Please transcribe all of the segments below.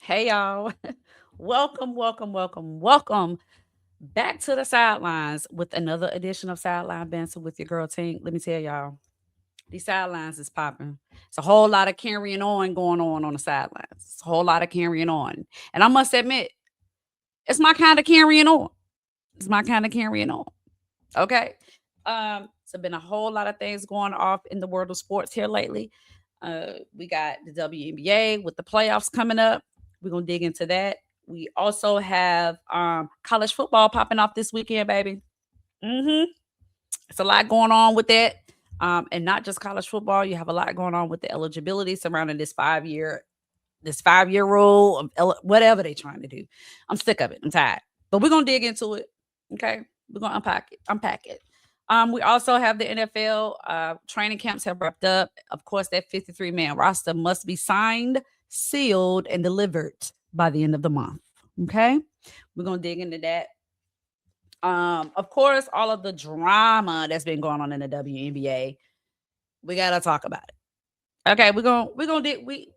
Hey y'all. Welcome back to the sidelines with another edition of Sideline Banter with your girl Tink. Let me tell y'all, these sidelines is popping. It's a whole lot of carrying on going on the sidelines. It's a whole lot of carrying on. And I must admit, it's my kind of carrying on. It's my kind of carrying on. Okay. So been a whole lot of things going off in the world of sports here lately. We got the WNBA with the playoffs coming up. We're gonna dig into that. We also have college football popping off this weekend, baby. Mm-hmm. It's a lot going on with that. And not just college football. You have a lot going on with the eligibility surrounding this 5-year rule of whatever they're trying to do. I'm sick of it. I'm tired. But we're gonna dig into it. Okay. We're gonna unpack it. We also have the NFL training camps have wrapped up. Of course, that 53-man roster must be signed, sealed, and delivered by the end of the month. Okay. We're gonna dig into that. Of course, all of the drama that's been going on in the WNBA, we gotta talk about it. Okay, we're gonna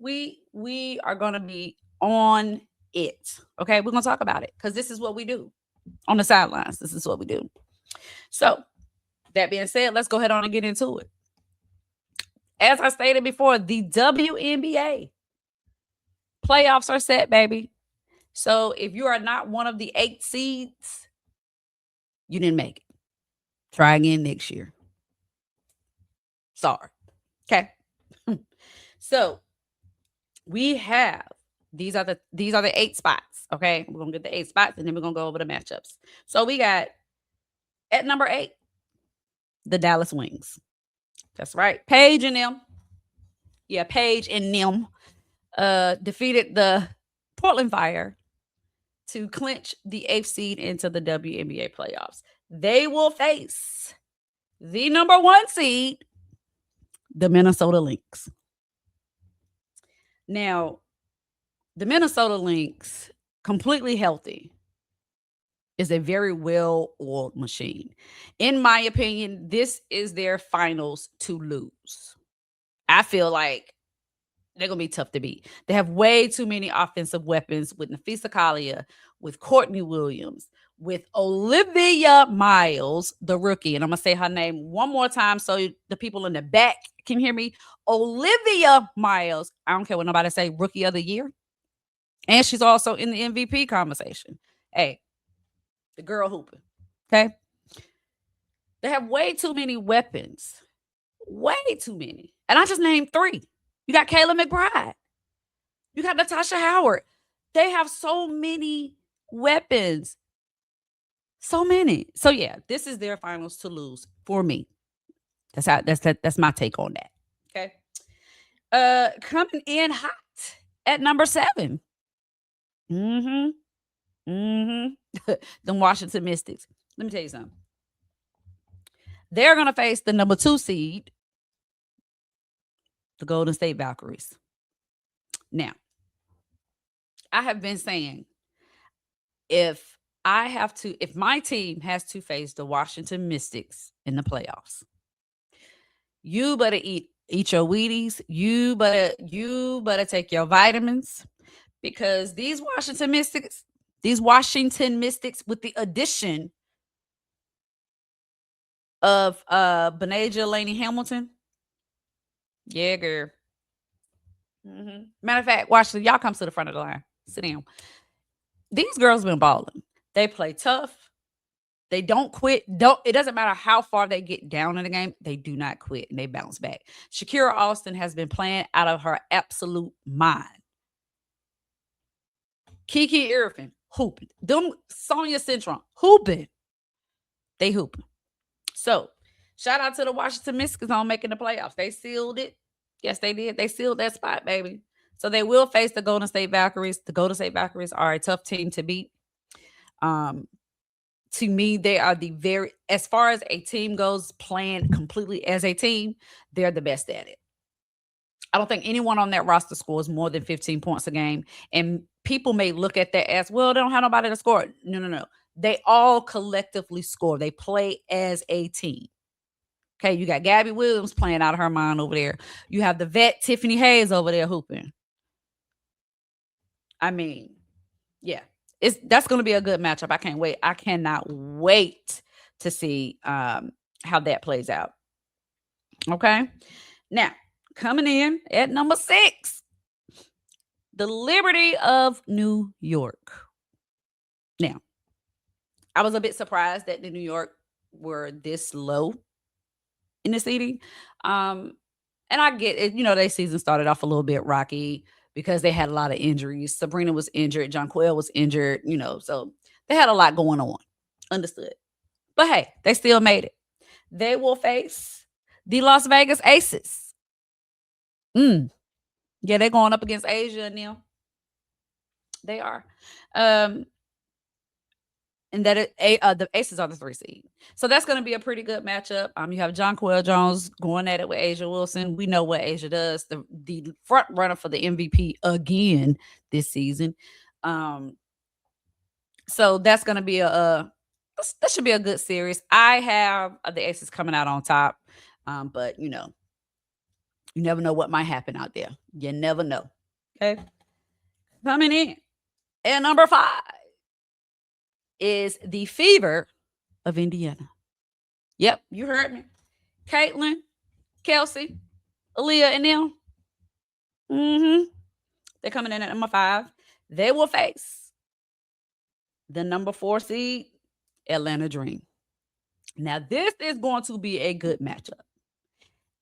we are gonna be on it. Okay, we're gonna talk about it because this is what we do on the sidelines. This is what we do. So that being said, let's go ahead on and get into it. As I stated before, the WNBA playoffs are set, baby. So if you are not one of the 8 seeds, you didn't make it. Try again next year. Sorry. Okay. So we have these are the 8 spots. Okay. We're gonna get the 8 spots and then we're gonna go over the matchups. So we got at number 8, the Dallas Wings. That's right. Paige and them. Yeah, Paige and them defeated the Portland Fire to clinch the 8th seed into the WNBA playoffs. They will face the number 1 seed, the Minnesota Lynx. Now, the Minnesota Lynx, completely healthy, is a very well oiled machine. In my opinion, this is their finals to lose. I feel like they're gonna be tough to beat. They have way too many offensive weapons with Nafisa Kalia, with Courtney Williams, with Olivia Miles, the rookie. And I'm gonna say her name one more time so the people in the back can hear me. Olivia Miles. I don't care what nobody say, rookie of the year. And she's also in the MVP conversation. Hey, the girl hooping. Okay. They have way too many weapons. Way too many. And I just named 3. You got Kayla McBride. You got Natasha Howard. They have so many weapons. So many. So yeah, this is their finals to lose for me. That's my take on that. Okay. Coming in hot at number 7. Mm-hmm. Mm-hmm. The Washington Mystics. Let me tell you something. They're gonna face the number 2 seed, the Golden State Valkyries. Now, I have been saying if my team has to face the Washington Mystics in the playoffs, you better eat your Wheaties. You better take your vitamins because these Washington Mystics, with the addition of Benaja Laney Hamilton, yeah, girl. Matter of fact, Washington, y'all come to the front of the line. Sit down. These girls been balling. They play tough. They don't quit. Don't It doesn't matter how far they get down in the game, they do not quit and they bounce back. Shakira Austin has been playing out of her absolute mind. Kiki Irvin hooping. Them Sonia Centron hooping. They hooping. So shout out to the Washington Mystics on making the playoffs. They sealed it. Yes, they did. They sealed that spot, baby. So they will face the Golden State Valkyries. The Golden State Valkyries are a tough team to beat. Um, to me, they are as far as a team goes, playing completely as a team, they're the best at it. I don't think anyone on that roster scores more than 15 points a game. And people may look at that as, well, they don't have nobody to score. No, no, no. They all collectively score. They play as a team. Okay, you got Gabby Williams playing out of her mind over there. You have the vet Tiffany Hayes over there hooping. I mean, yeah, that's going to be a good matchup. I can't wait. I cannot wait to see how that plays out. Okay. Now, coming in at number 6, the Liberty of New York. Now, I was a bit surprised that the New York were this low in the seating. Um, and I get it, their season started off a little bit rocky because they had a lot of injuries. Sabrina was injured, Jonquel was injured, so they had a lot going on. Understood. But hey, they still made it. They will face the Las Vegas Aces. Yeah, they're going up against Asia now. They are. Um, and the Aces are the 3 seed. So that's going to be a pretty good matchup. You have Jonquel Jones going at it with Asia Wilson. We know what Asia does. The front runner for the MVP again this season. So that's going to be that should be a good series. I have the Aces coming out on top. But you never know what might happen out there. You never know. Okay. Coming in at number 5 is the Fever of Indiana. Yep, you heard me. Caitlin, Kelsey, Aaliyah, and them. They're coming in at number 5. They will face the number 4 seed, Atlanta Dream. Now, this is going to be a good matchup.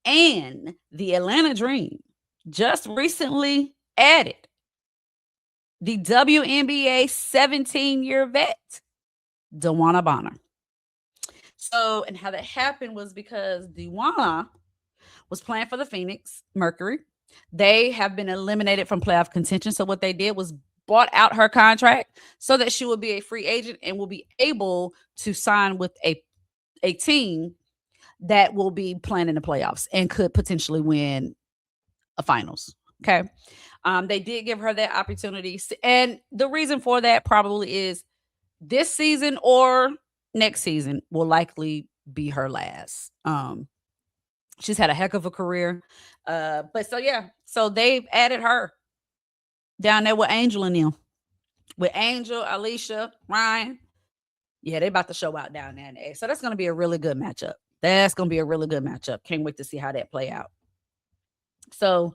And the Atlanta Dream just recently added the WNBA 17-year vet, DeWanna Bonner. So, and how that happened was because DeWanna was playing for the Phoenix Mercury. They have been eliminated from playoff contention. So what they did was bought out her contract so that she will be a free agent and will be able to sign with a team that will be playing in the playoffs and could potentially win a finals. Okay. They did give her that opportunity. And the reason for that probably is this season or next season will likely be her last. She's had a heck of a career. But so they've added her down there with Angel and them. With Angel, Alicia, Ryan. Yeah, they about to show out down there in the A. So that's going to be a really good matchup. Can't wait to see how that play out. So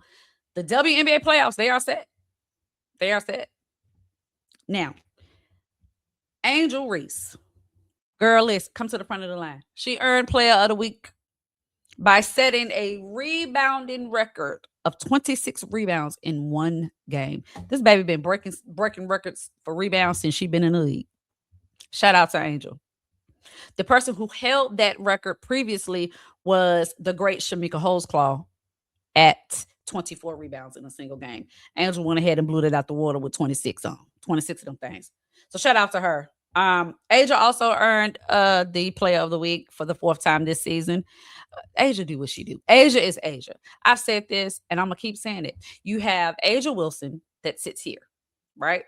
the WNBA playoffs, they are set. Now, Angel Reese. Girl, listen, come to the front of the line. She earned Player of the Week by setting a rebounding record of 26 rebounds in one game. This baby been breaking records for rebounds since she been in the league. Shout out to Angel. The person who held that record previously was the great Shamika Holesclaw at 24 rebounds in a single game. Angel went ahead and blew it out the water with 26 of them things. So shout out to her. Asia also earned the Player of the Week for the 4th time this season. Asia do what she do. Asia is Asia. I've said this and I'm going to keep saying it. You have Asia Wilson that sits here, right?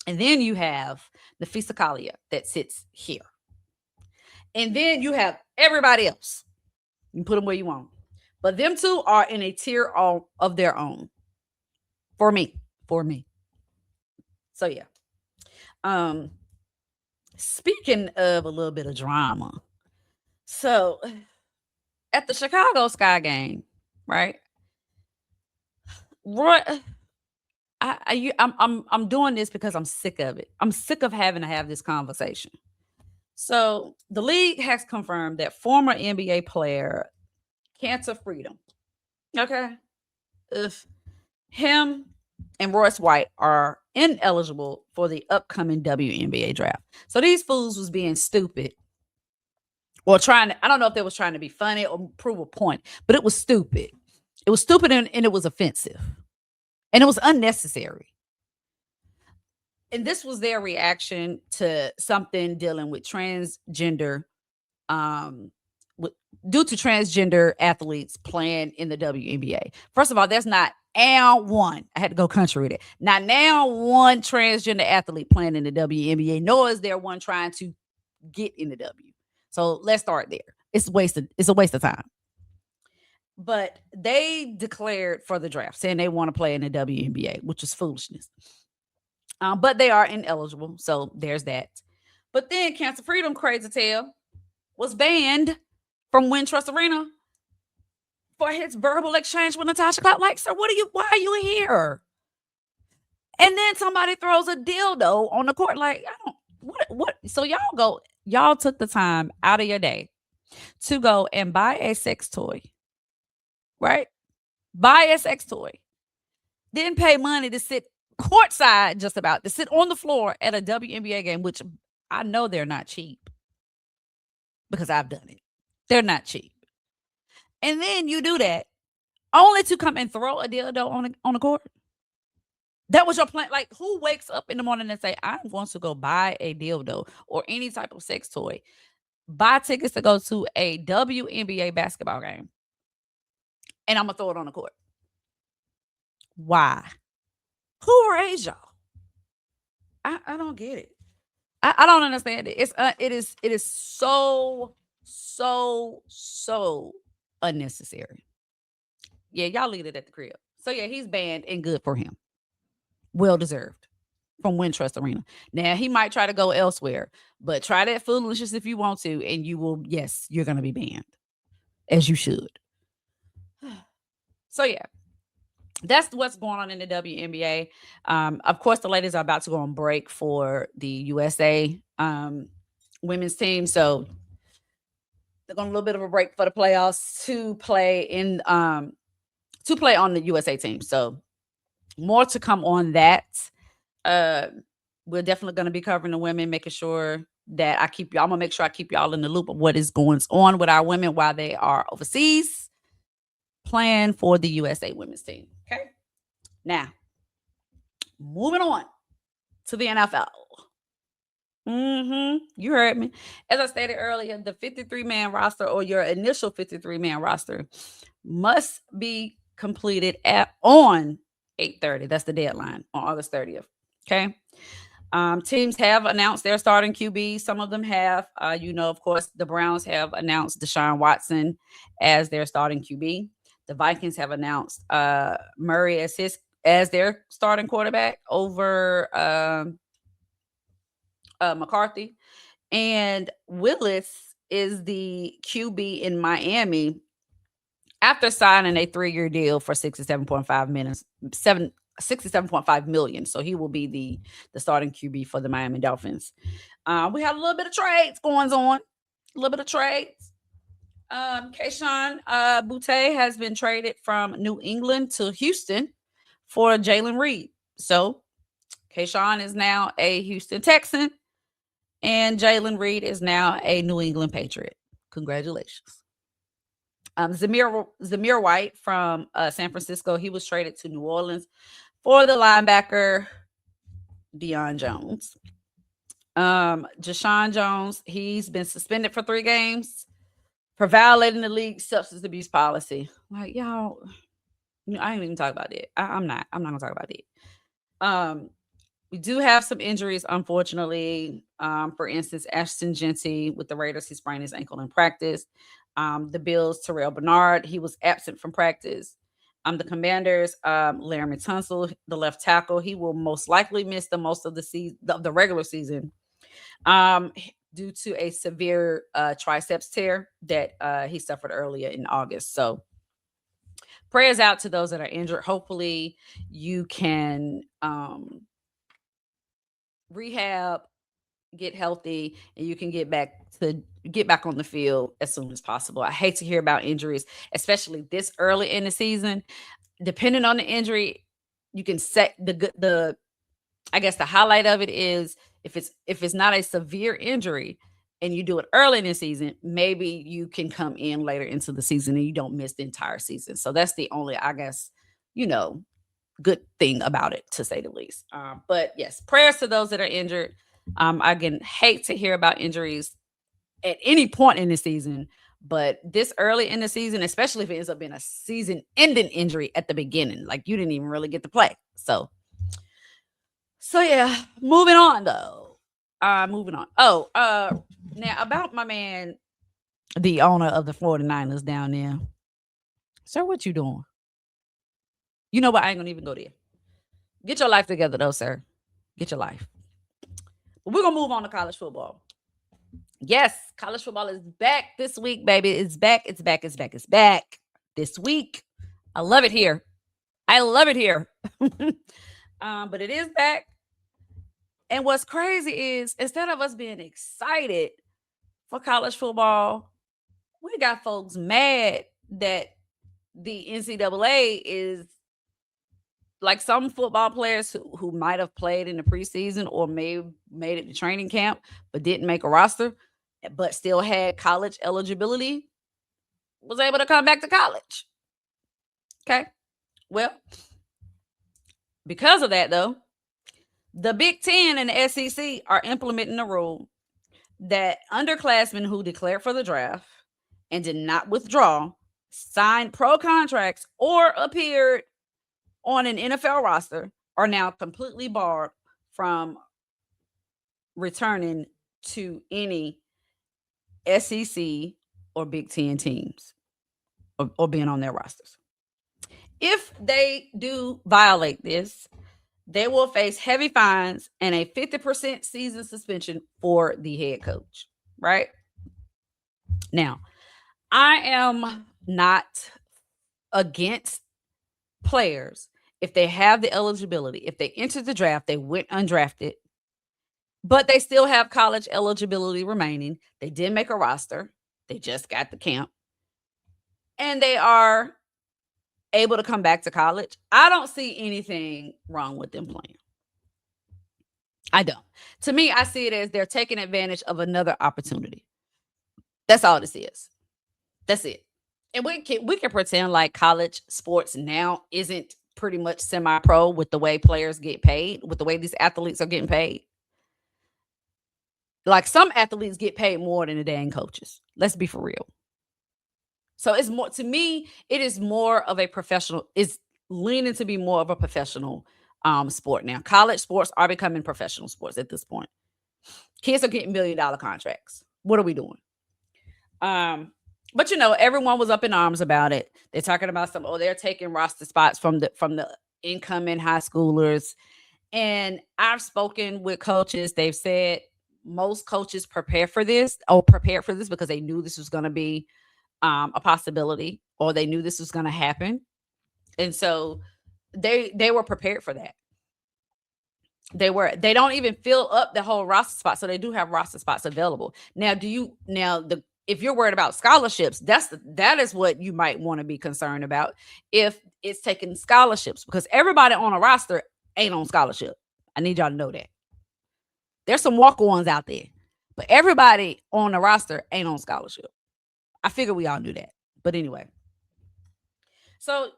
And then you have Nafisa Kalia that sits here. And then you have everybody else. You can put them where you want. But them two are in a tier of their own. For me. So yeah. Speaking of a little bit of drama. So at the Chicago Sky game, right? Roy, I'm doing this because I'm sick of it. I'm sick of having to have this conversation. So the league has confirmed that former NBA player Cancer Freedom, okay, if him and Royce White are ineligible for the upcoming WNBA draft. So these fools was being stupid or I don't know if they was trying to be funny or prove a point, but it was stupid. It was stupid and it was offensive. And it was unnecessary. And this was their reaction to something dealing with transgender, due to transgender athletes playing in the WNBA. First of all, there's not one. I had to go country with it. Not now one transgender athlete playing in the WNBA, nor is there one trying to get in the W. So let's start there. It's a waste of time. But they declared for the draft, saying they want to play in the WNBA, which is foolishness. But they are ineligible. So there's that. But then Cancer Freedom, crazy tale, was banned from Wintrust Arena for his verbal exchange with Natasha Cloud. Like, sir, why are you here? And then somebody throws a dildo on the court. Like, I don't, what? So y'all took the time out of your day to go and buy a sex toy, right? Buy a sex toy. Then pay money to sit courtside, just about to sit on the floor at a WNBA game, which I know they're not cheap because I've done it. They're not cheap. And then you do that only to come and throw a dildo on the court. That was your plan. Like, who wakes up in the morning and say, I'm going to go buy a dildo or any type of sex toy, buy tickets to go to a WNBA basketball game, and I'm going to throw it on the court? Why? Who raised y'all? I don't get it. I don't understand it. It is so unnecessary. Yeah, y'all leave it at the crib. So yeah, he's banned and good for him. Well deserved from Wintrust Arena. Now he might try to go elsewhere, but try that foolishness if you want to, and you will. Yes, you're going to be banned, as you should. So yeah, that's what's going on in the WNBA. Of course, the ladies are about to go on break for the USA women's team, so they're going a little bit of a break for the playoffs to play on the USA team. So more to come on that. We're definitely going to be covering the women, making sure that I'm going to make sure I keep y'all in the loop of what is going on with our women while they are overseas playing for the USA women's team. Okay. Now, moving on to the NFL. You heard me. As I stated earlier, the 53-man roster, or your initial 53-man roster, must be completed on 8:30. That's the deadline on August 30th. Okay. Teams have announced their starting QB. Some of them have. Of course, the Browns have announced Deshaun Watson as their starting QB. The Vikings have announced Murray as their starting quarterback over McCarthy. And Willis is the QB in Miami after signing a 3-year deal for $67.5 million. So he will be the starting QB for the Miami Dolphins. We had a little bit of trades going on. A little bit of trades. Kayshon Boutte has been traded from New England to Houston for Jalen Reed. So Kayshon is now a Houston Texan, and Jalen Reed is now a New England Patriot. Congratulations. Zamir White from San Francisco, he was traded to New Orleans for the linebacker Deion Jones. Jashawn Jones, he's been suspended for 3 games for violating the league substance abuse policy. Like, y'all, I ain't even talk about it. I'm not gonna talk about it. We do have some injuries, unfortunately. For instance, Ashton Genty with the Raiders, he sprained his ankle in practice. The Bills, Terrell Bernard, he was absent from practice. The Commanders, Laramie Tunsil, the left tackle, he will most likely miss the most of the regular season due to a severe triceps tear that he suffered earlier in August. So prayers out to those that are injured. Hopefully you can rehab, get healthy, and you can get back on the field as soon as possible. I hate to hear about injuries, especially this early in the season. Depending on the injury, you can set the I guess the highlight of it is if it's not a severe injury and you do it early in the season, maybe you can come in later into the season and you don't miss the entire season. So that's the only, I guess, good thing about it, to say the least. But yes, prayers to those that are injured. I again hate to hear about injuries at any point in the season, but this early in the season, especially if it ends up being a season-ending injury at the beginning, like you didn't even really get to play. So yeah, moving on though. Moving on. Now about my man, the owner of the 49ers down there. Sir, what you doing? You know what? I ain't gonna even go there. Get your life together though, sir. Get your life. But we're going to move on to college football. Yes, college football is back this week, baby. It's back. It's back. It's back. It's back this week. I love it here. I love it here. But it is back. And what's crazy is instead of us being excited for college football, we got folks mad that the NCAA is like some football players who might have played in the preseason or may have made it to training camp but didn't make a roster but still had college eligibility was able to come back to college. Okay. Well, because of that, though, the Big Ten and the SEC are implementing a rule that underclassmen who declared for the draft and did not withdraw, signed pro contracts, or appeared on an NFL roster are now completely barred from returning to any SEC or Big Ten teams or being on their rosters. If they do violate this, they will face heavy fines and a 50% season suspension for the head coach, right? Now, I am not against players if they have the eligibility. If they entered the draft, they went undrafted, but they still have college eligibility remaining. They did make a roster. They just got the camp. And they are able to come back to college. I don't see anything wrong with them playing. I don't. To me, I see it as they're taking advantage of another opportunity. That's all this is. That's it. And we can pretend like college sports now isn't pretty much semi-pro with the way players get paid, with the way these athletes are getting paid. Like some athletes get paid more than the dang coaches. Let's be for real. So it's more, to me, it is more of a professional, it's leaning to be more of a professional sport now. College sports are becoming professional sports at this point. Kids are getting $1 million contracts. What are we doing? But everyone was up in arms about it. They're talking about they're taking roster spots from the incoming high schoolers. And I've spoken with coaches. They've said most coaches prepared for this because they knew this was going to be a possibility, or they knew this was going to happen. And so they were prepared for that. They don't even fill up the whole roster spot. So they do have roster spots available. Now, if you're worried about scholarships, that is what you might want to be concerned about if it's taking scholarships, because everybody on a roster ain't on scholarship. I need y'all to know that. There's some walk-ons out there, but everybody on the roster ain't on scholarship. I figure we all knew that. But anyway. So,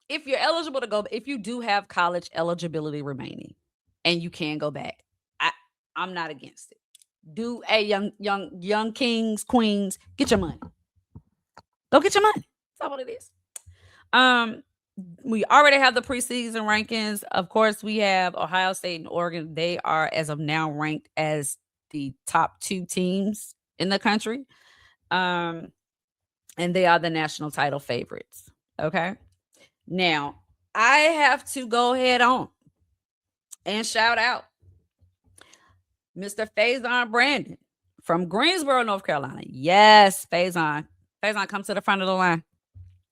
if you're eligible to go, if you do have college eligibility remaining and you can go back, I'm not against it. Do a young kings, queens, get your money. Go get your money. That's all it is. We already have the preseason rankings. Of course, we have Ohio State and Oregon. They are, as of now, ranked as the top 2 teams in the country. And they are the national title favorites. Okay. Now, I have to go head on and shout out Mr. Faison Brandon from Greensboro, North Carolina. Yes, Faison. Faison, come to the front of the line.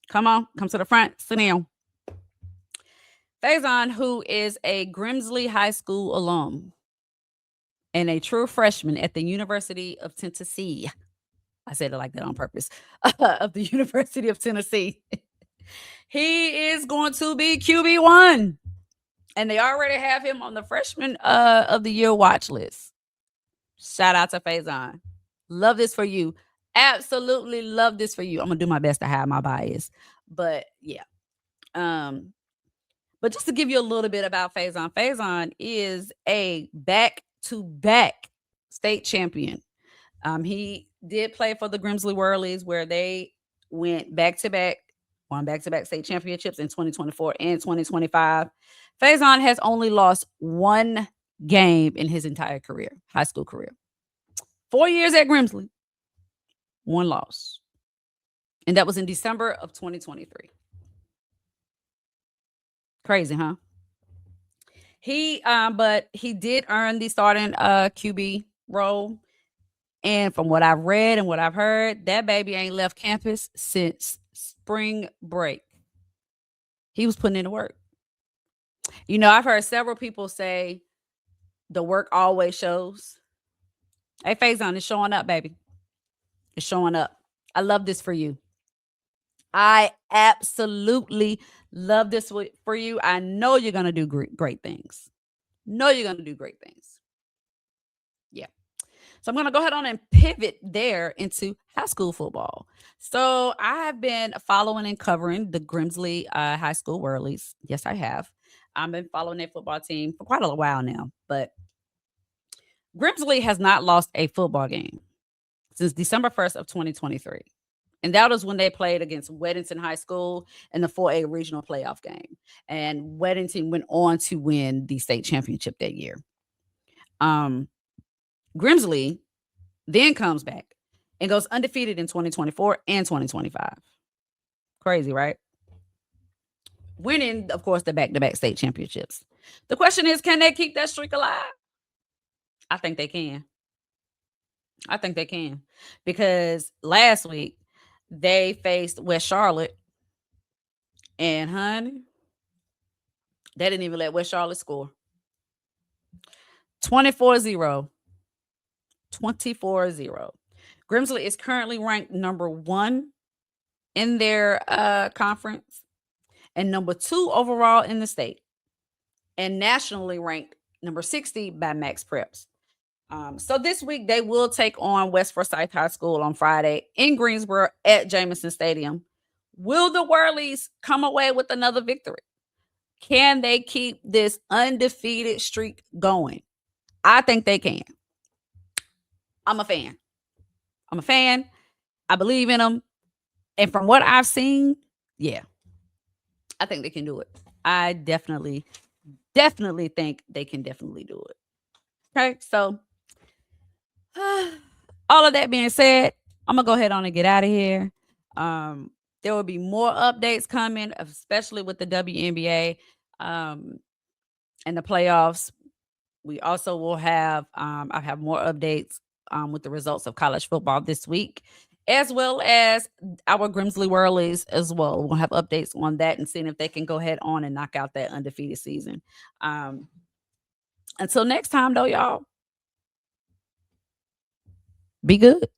Come on, come to the front. Sit down. Faison, who is a Grimsley High School alum and a true freshman at the University of Tennessee. I said it like that on purpose. Of the University of Tennessee. He is going to be QB1. And they already have him on the freshman of the year watch list. Shout out to Faison. Love this for you. Absolutely love this for you. I'm going to do my best to hide my bias. But yeah. But just to give you a little bit about Faison. Faison is a back-to-back state champion. He did play for the Grimsley Whirlies, where they went back-to-back, won back-to-back state championships in 2024 and 2025. Faison has only lost 1 game in his entire career, high school career. 4 years at Grimsley, 1 loss. And that was in December of 2023. Crazy, huh? But he did earn the starting QB role. And from what I've read and what I've heard, that baby ain't left campus since spring break. He was putting in the work. I've heard several people say the work always shows. Hey, Faison, it's showing up, baby. It's showing up. I love this for you. I absolutely love this for you. I know you're going to do great things. Know you're going to do great things. Yeah. So I'm going to go ahead on and pivot there into high school football. So I have been following and covering the Grimsley High School Whirlies. Yes, I have. I've been following their football team for quite a while now. But Grimsley has not lost a football game since December 1st of 2023. And that was when they played against Weddington High School in the 4A regional playoff game. And Weddington went on to win the state championship that year. Grimsley then comes back and goes undefeated in 2024 and 2025. Crazy, right? Winning, of course, the back-to-back state championships. The question is, can they keep that streak alive? I think they can. I think they can. Because last week, they faced West Charlotte. And, honey, they didn't even let West Charlotte score. 24-0. 24-0. Grimsley is currently ranked number 1 in their conference and number 2 overall in the state, and nationally ranked number 60 by Max Preps. So this week they will take on West Forsyth High School on Friday in Greensboro at Jameson Stadium. Will the Whirlies come away with another victory? Can they keep this undefeated streak going? I think they can. I'm a fan. I believe in them. And from what I've seen, yeah, I think they can do it. I definitely think they can definitely do it. Okay, so all of that being said, I'm gonna go ahead on and get out of here. There will be more updates coming, especially with the WNBA and the playoffs. We also will have I have more updates with the results of college football this week, as well as our Grimsley Whirlies as well. We'll have updates on that and seeing if they can go ahead on and knock out that undefeated season. Until next time, though, y'all, be good.